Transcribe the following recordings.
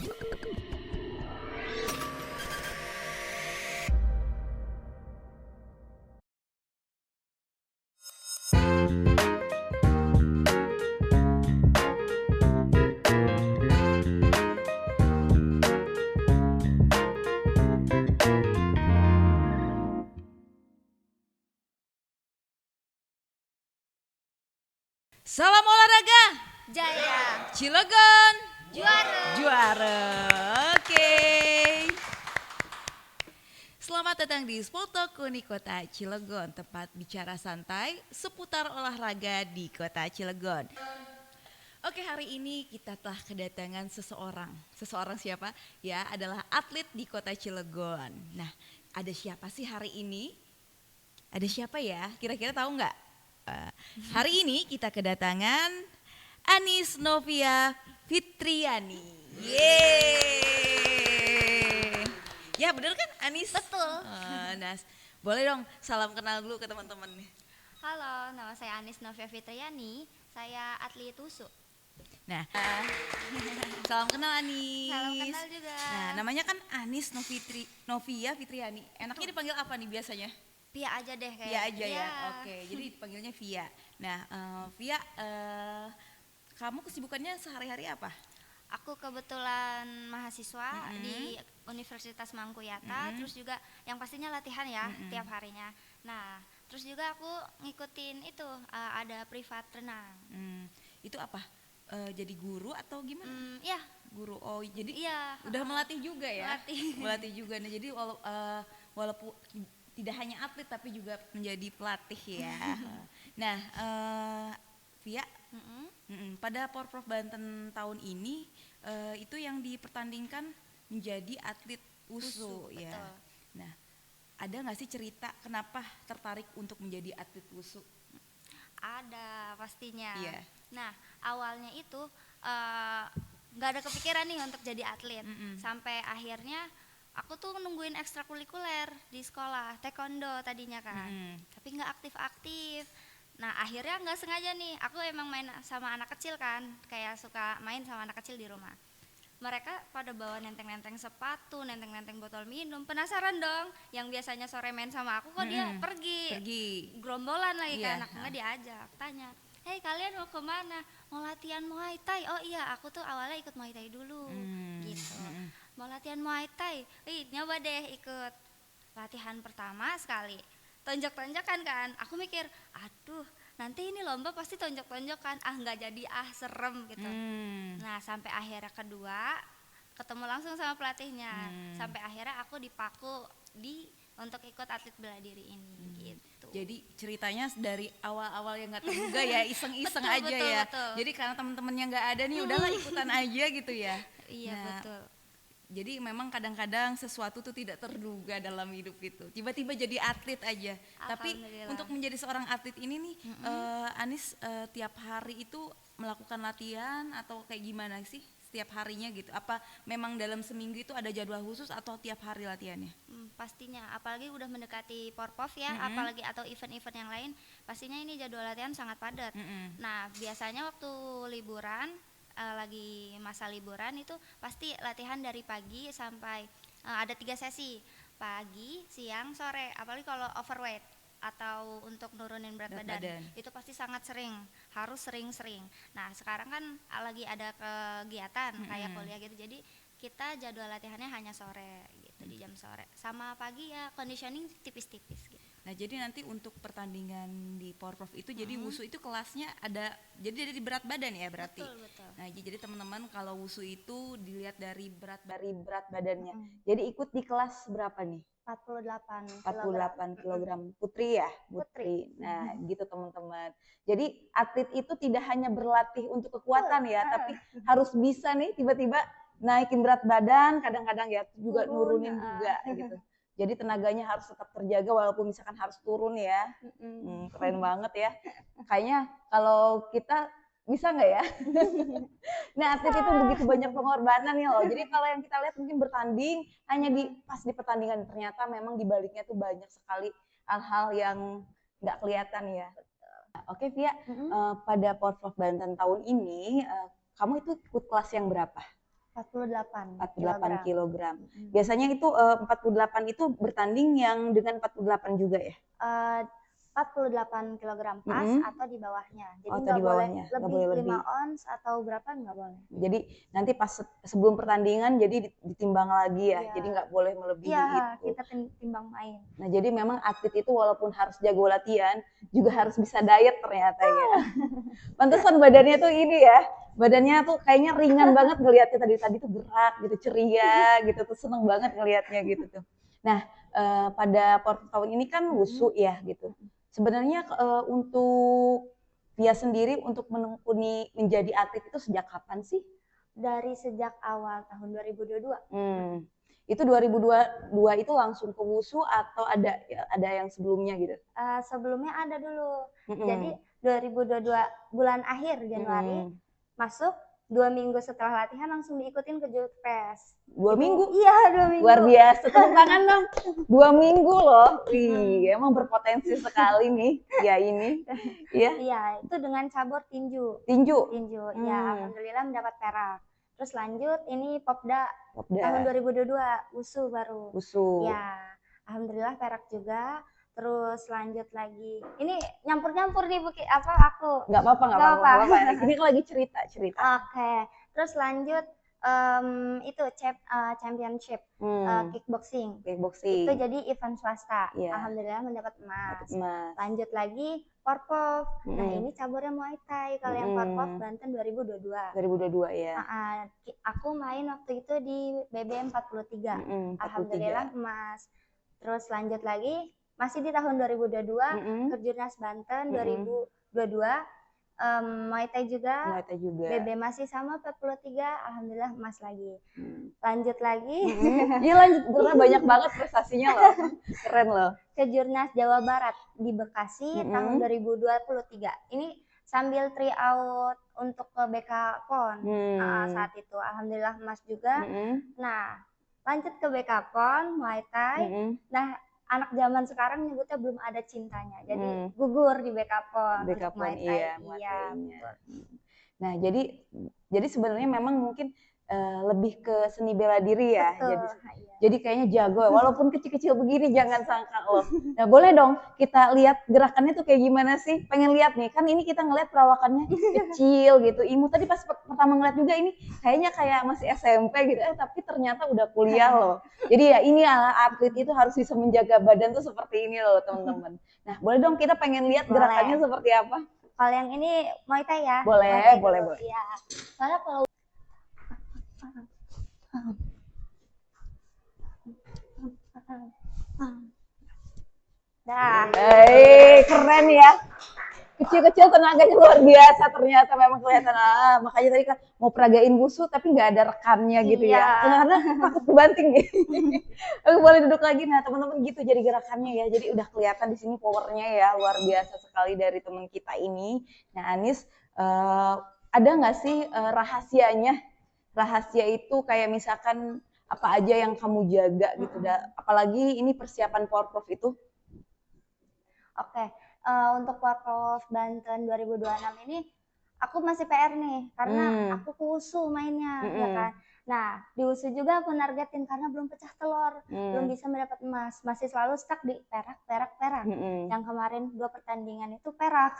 Salam olahraga Jaya Cilegon juara. juara. Oke. Selamat datang di Sport Talk Uni Kota Cilegon, tempat bicara santai seputar olahraga di Kota Cilegon. Oke, hari ini kita telah kedatangan seseorang. Seseorang siapa? Ya, adalah atlet di Kota Cilegon. Nah, ada siapa sih hari ini? Ada siapa ya? Kira-kira tahu nggak? Hari ini kita kedatangan Anis Novia Fitriani. Yeay. Ya bener kan Anis? Betul. Nas, boleh dong salam kenal dulu ke teman-teman nih. Halo, nama saya Anis Novia Fitriani. Saya atlet WUSU. Nah, salam kenal Anis. Salam kenal juga. Nah, namanya kan Anis Novia Fitriani. Enaknya dipanggil apa nih biasanya? Via aja deh kayak. Via aja ya. Iya. Oke, jadi dipanggilnya Via. Nah, Via, kamu kesibukannya sehari-hari apa? Aku kebetulan mahasiswa di Universitas Mangkuyata, terus juga yang pastinya latihan ya tiap harinya. Nah, terus juga aku ngikutin itu ada privat renang. Itu apa? Jadi guru atau gimana? Iya, Guru. Oh, jadi iya. udah melatih juga ya? Melatih. Melatih juga. Nah, jadi walaupun tidak hanya atlet tapi juga menjadi pelatih ya. Nah, Via, pada Porprov Banten tahun ini itu yang dipertandingkan menjadi atlet WUSU ya. Betul. Nah, ada nggak sih cerita kenapa tertarik untuk menjadi atlet WUSU? Ada pastinya. Iya. Nah, awalnya itu nggak ada kepikiran nih untuk jadi atlet. Sampai akhirnya aku tuh nungguin ekstrakurikuler di sekolah, taekwondo tadinya kan. Tapi nggak aktif-aktif. Nah, akhirnya nggak sengaja nih, aku emang main sama anak kecil kan, kayak suka main sama anak kecil di rumah. Mereka pada bawa nenteng-nenteng sepatu, nenteng-nenteng botol minum. Penasaran dong, yang biasanya sore main sama aku kok dia pergi gerombolan lagi Iya. kan, nggak diajak. Tanya, hei kalian mau kemana? Mau latihan Muay Thai? Oh iya, aku tuh awalnya ikut Muay Thai dulu, gitu. Mau latihan Muay Thai? Nyoba deh ikut. Latihan pertama sekali, tonjok-tonjokan kan. Aku mikir, aduh nanti ini lomba pasti tonjok-tonjokan, nggak jadi, serem gitu. Nah, sampai akhirnya kedua ketemu langsung sama pelatihnya. Sampai akhirnya aku dipaku untuk ikut atlet bela diri ini gitu. Jadi ceritanya dari awal-awal yang nggak terduga ya, iseng-iseng Betul, aja betul, ya. betul. Jadi karena teman-temannya nggak ada nih, udahlah ikutan aja gitu ya. Iya, Nah, betul. jadi memang kadang-kadang sesuatu tuh tidak terduga dalam hidup itu. Tiba-tiba jadi atlet aja. Tapi Alhamdulillah. untuk menjadi seorang atlet ini nih, Anis tiap hari itu melakukan latihan atau kayak gimana sih setiap harinya gitu? Apa memang dalam seminggu itu ada jadwal khusus atau tiap hari latihannya? Pastinya, apalagi udah mendekati Porprov ya, apalagi atau event-event yang lain, pastinya ini jadwal latihan sangat padat. Nah, biasanya waktu liburan, lagi masa liburan itu pasti latihan dari pagi sampai ada 3 sesi, pagi, siang, sore. Apalagi kalau overweight atau untuk nurunin berat badan, itu pasti sangat sering, harus sering-sering. Nah, sekarang kan lagi ada kegiatan kayak kuliah gitu, jadi kita jadwal latihannya hanya sore gitu, di jam sore. Sama pagi ya conditioning tipis-tipis gitu. Nah, jadi nanti untuk pertandingan di Porprov itu jadi WUSU itu kelasnya ada, jadi di berat badan ya berarti. Betul. Nah, jadi teman-teman kalau WUSU itu dilihat dari berat badannya. Jadi ikut di kelas berapa nih? 48 kilogram Putri ya, Putri. Nah, gitu teman-teman. Jadi atlet itu tidak hanya berlatih untuk kekuatan ya, tapi harus bisa nih tiba-tiba naikin berat badan, kadang-kadang ya juga nurunin juga gitu. Jadi tenaganya harus tetap terjaga walaupun misalkan harus turun ya. Keren banget ya. Kayaknya kalau kita bisa nggak ya? Nah, atlet itu begitu banyak pengorbanan ya loh. Jadi kalau yang kita lihat mungkin bertanding hanya pas di pertandingan, ternyata memang di baliknya tuh banyak sekali hal-hal yang nggak kelihatan ya. Oke Via, pada Porprov Banten tahun ini kamu itu ikut kelas yang berapa? 48 kilogram. Biasanya itu 48 itu bertanding yang dengan 48 juga ya? 48 kilogram pas atau di bawahnya. Jadi nggak boleh lebih 5 ons atau berapa nggak boleh. Jadi nanti pas sebelum pertandingan jadi ditimbang lagi ya. Jadi nggak boleh melebihi itu. Kita timbang main. Nah jadi memang atlet itu walaupun harus jago latihan juga harus bisa diet ternyata ya. Pantesan badannya tuh ini ya. Badannya tuh kayaknya ringan banget ngelihatnya tadi tuh gerak gitu, ceria gitu tuh, seneng banget ngelihatnya gitu tuh. Nah, pada tahun ini kan wushu ya gitu. Sebenarnya untuk Pia sendiri untuk menekuni menjadi atlet itu sejak kapan sih? Dari sejak awal tahun 2022. Itu 2022 itu langsung ke wushu atau ada yang sebelumnya gitu? Sebelumnya ada dulu. Jadi 2022 bulan akhir Januari masuk, 2 minggu setelah latihan langsung diikutin ke Julpres. 2 minggu? Iya, 2 minggu. Luar biasa, tepuk tangan dong. 2 minggu loh. Wih, emang berpotensi sekali nih ya ini. Iya, itu dengan cabur tinju. Ya, alhamdulillah mendapat perak. Terus lanjut ini Popda. Tahun 2022 wushu baru. Ya, alhamdulillah perak juga. Terus lanjut lagi. Ini nyampur-nyampur nih aku. Nggak apa-apa. Ini kan lagi cerita. Oke. Terus lanjut itu championship kickboxing. Itu jadi event swasta. Alhamdulillah mendapat emas. Lanjut lagi Porpov. Nah, ini caburnya Muay Thai. Kalau yang Porpov Banten 2022. 2022 ya. Aku main waktu itu di BBM 43. Alhamdulillah emas. Terus lanjut lagi masih di tahun 2022 ke Jurnas Banten 2022. Muay Thai juga. BB masih sama 43, alhamdulillah emas lagi. Lanjut lagi. Iya lanjut, karena banyak banget prestasinya loh. Keren loh. Ke Jurnas Jawa Barat di Bekasi tahun 2023. Ini sambil tryout untuk ke BK PON saat itu. Alhamdulillah emas juga. Nah, lanjut ke BK PON, Muay Thai. Nah, anak zaman sekarang nyebutnya belum ada cintanya. Jadi gugur di BK PON. Iya. Nah, jadi sebenarnya memang mungkin lebih ke seni bela diri ya. Jadi kayaknya jago. Walaupun kecil-kecil begini jangan sangka loh. Nah, boleh dong kita lihat gerakannya tuh kayak gimana sih? Pengen lihat nih. Kan ini kita ngeliat perawakannya kecil gitu. Imu tadi pas pertama ngeliat juga ini kayaknya kayak masih SMP gitu. Tapi ternyata udah kuliah loh. Jadi ya ini atlet itu harus bisa menjaga badan tuh seperti ini loh teman-teman. Nah, boleh dong kita pengen lihat gerakannya seperti apa? Kalau yang ini Muay Thai ya? Boleh. Iya. Soalnya kalau keren ya. Kecil-kecil tenaganya luar biasa ternyata memang kelihatan. Makanya tadi kan mau peragain wushu tapi nggak ada rekannya gitu ya. Karena takut kebanting nih. Aku boleh duduk lagi. Nah teman-teman gitu jadi gerakannya ya. Jadi udah kelihatan di sini powernya ya luar biasa sekali dari teman kita ini. Nah Anis, ada nggak sih rahasianya? Rahasia itu kayak misalkan apa aja yang kamu jaga gitu. Apalagi ini persiapan Porprov itu. Oke. Untuk Porprov Banten 2026 ini aku masih PR nih karena aku ke wushu mainnya ya kan. Nah di wushu juga aku nargetin karena belum pecah telur, belum bisa mendapat emas, masih selalu stuck di perak. Yang kemarin 2 pertandingan itu perak.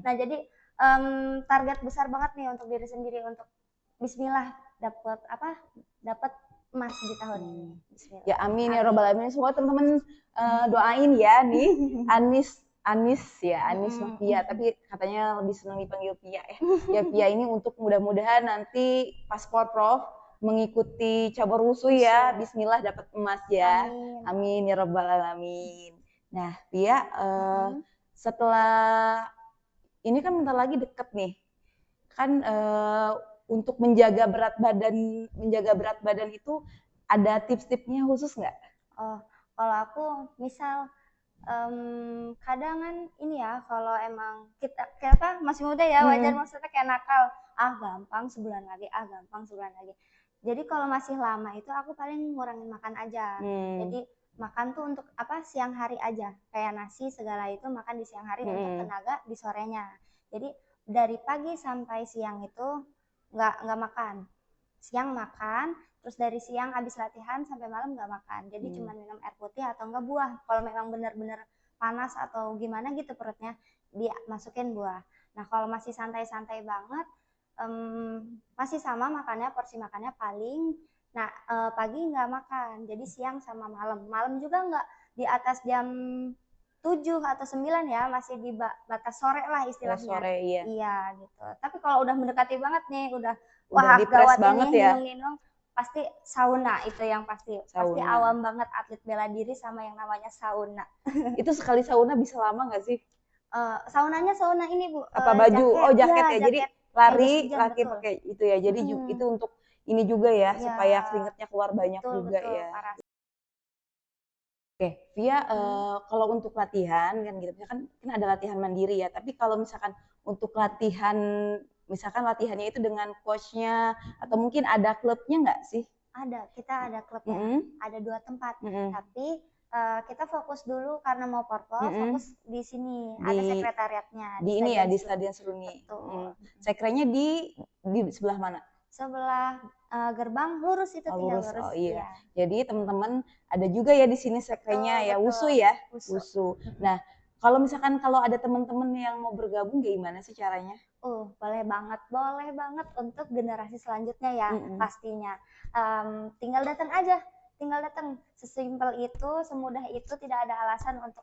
Nah jadi target besar banget nih untuk diri sendiri untuk Bismillah dapat emas di tahun ini. Bismillah. Ya amin ya robbal alamin. Semua teman-teman doain ya nih Anis sama Pia, tapi katanya lebih senang dipanggil Pia ya. Ya Pia ini untuk mudah-mudahan nanti pas Porprov mengikuti cabur wushu ya. Bismillah dapat emas ya. Amin ya robbal alamin. Nah Pia, setelah ini kan bentar lagi deket nih. Kan untuk menjaga berat badan itu ada tips-tipsnya khusus nggak? Kalau aku misal kadang kan ini ya kalau emang kita masih muda ya wajar maksudnya kayak nakal gampang sebulan lagi jadi kalau masih lama itu aku paling ngurangin makan aja jadi makan tuh untuk siang hari aja kayak nasi segala itu makan di siang hari untuk tenaga di sorenya jadi dari pagi sampai siang itu nggak makan siang makan, terus dari siang habis latihan sampai malam nggak makan. Jadi cuma minum air putih atau enggak buah. Kalau memang benar-benar panas atau gimana gitu perutnya, dia masukin buah. Nah kalau masih santai-santai banget, masih sama makannya, porsi makannya paling. Nah pagi nggak makan, jadi siang sama malam. Malam juga nggak di atas jam 7 atau 9 ya, masih di batas sore lah istilahnya. Sore, iya. Iya gitu. Tapi kalau udah mendekati banget nih, udah Udah wah dipres gawat banget ini ya. nginung-nginung, pasti sauna itu yang pasti. Pasti Sauna. awam banget atlet bela diri sama yang namanya sauna. Itu sekali sauna bisa lama nggak sih? Saunanya sauna ini Bu, Apa baju? jaket. Oh jaket Iya, ya. Jadi jaket lari medis hujan, laki betul. pakai itu ya. Jadi itu untuk ini juga ya, Iya, supaya keringetnya keluar banyak betul, juga betul, ya. parah. Oke, Via, kalau untuk latihan kan gitu, kan ada latihan mandiri ya. Tapi kalau misalkan untuk latihan, misalkan latihannya itu dengan coachnya atau mungkin ada klubnya nggak sih? Ada, kita ada klubnya, ada 2 tempat. Tapi kita fokus dulu karena mau porpol, fokus di sini, ada sekretariatnya di ini ya, di Stadion Seruni. Betul. Sekrenya di sebelah mana? Sebelah gerbang lurus itu, tinggal lurus. Oh iya. Jadi teman-teman ada juga ya di sini sekrenya ya, wusu ya, wusu. Nah, kalau misalkan kalau ada teman-teman yang mau bergabung gimana sih caranya? Boleh banget untuk generasi selanjutnya ya, pastinya. Tinggal datang aja, sesimpel itu, semudah itu, tidak ada alasan untuk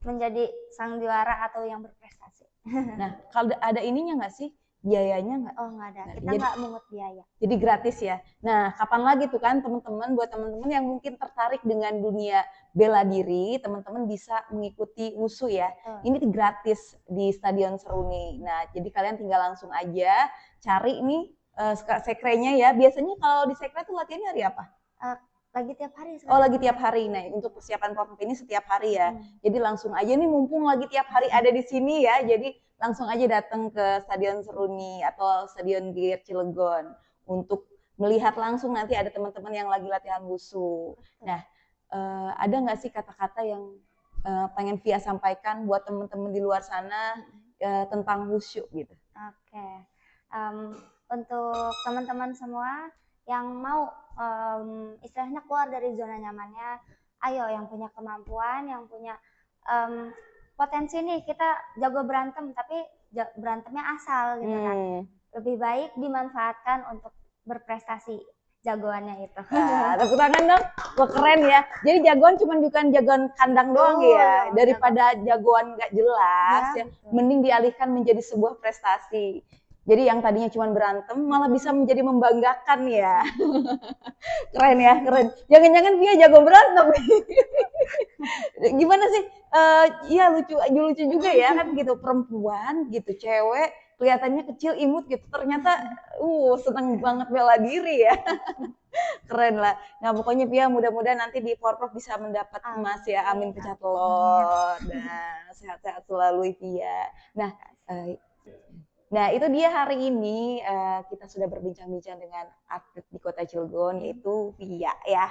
menjadi sang juara atau yang berprestasi. Nah, kalau ada ininya nggak sih? Biayanya nggak? Oh nggak ada, kita nggak mungut biaya. Jadi gratis ya. Nah, kapan lagi tuh kan teman-teman, buat teman-teman yang mungkin tertarik dengan dunia bela diri, teman-teman bisa mengikuti wusu ya. Ini gratis di Stadion Seruni. Nah, jadi kalian tinggal langsung aja cari nih sekrenya ya. Biasanya kalau di sekre tuh latihannya hari apa? Lagi tiap hari. Lagi tiap hari. Nah, untuk persiapan porpop ini setiap hari ya. Jadi langsung aja nih, mumpung lagi tiap hari ada di sini ya. Jadi langsung aja datang ke Stadion Seruni atau Stadion GR Cilegon untuk melihat langsung, nanti ada teman-teman yang lagi latihan wusu. Nah, ada nggak sih kata-kata yang pengen Via sampaikan buat teman-teman di luar sana tentang wusu gitu? Oke. Untuk teman-teman semua yang mau istilahnya keluar dari zona nyamannya, ayo yang punya kemampuan, yang punya potensi nih, kita jago berantem tapi berantemnya asal gitu kan. Lebih baik dimanfaatkan untuk berprestasi jagoannya itu. Tepuk tangan dong. Wah, keren ya. Jadi jagoan bukan jagoan kandang doang ya. Daripada jagoan nggak jelas ya, mending dialihkan menjadi sebuah prestasi. Jadi yang tadinya cuma berantem malah bisa menjadi membanggakan ya. Keren ya, keren. Jangan-jangan Via jago berantem. Gimana sih? Iya lucu juga ya kan gitu, perempuan gitu, cewek kelihatannya kecil imut gitu, ternyata seneng banget bela diri ya. Keren lah. Nah pokoknya Via mudah-mudahan nanti di porprov bisa mendapat emas ya, amin pecah telur. Nah sehat-sehat selalu Via. Nah itu dia hari ini kita sudah berbincang-bincang dengan atlet di Kota Cilegon, yaitu Via ya.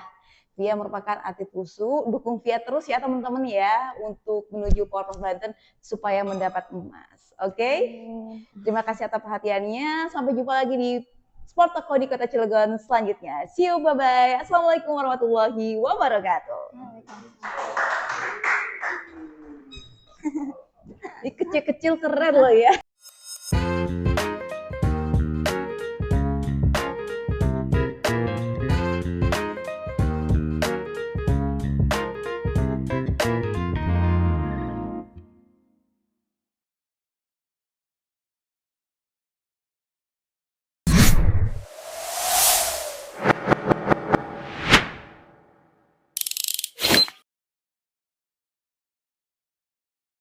Via merupakan atlet wusu. Dukung Via terus ya teman-teman ya untuk menuju Porprov Banten supaya mendapat emas. Oke? Terima kasih atas perhatiannya. Sampai jumpa lagi di Sport Toko di Kota Cilegon selanjutnya. See you, bye-bye. Assalamualaikum warahmatullahi wabarakatuh. Ini kecil-kecil keren loh ya.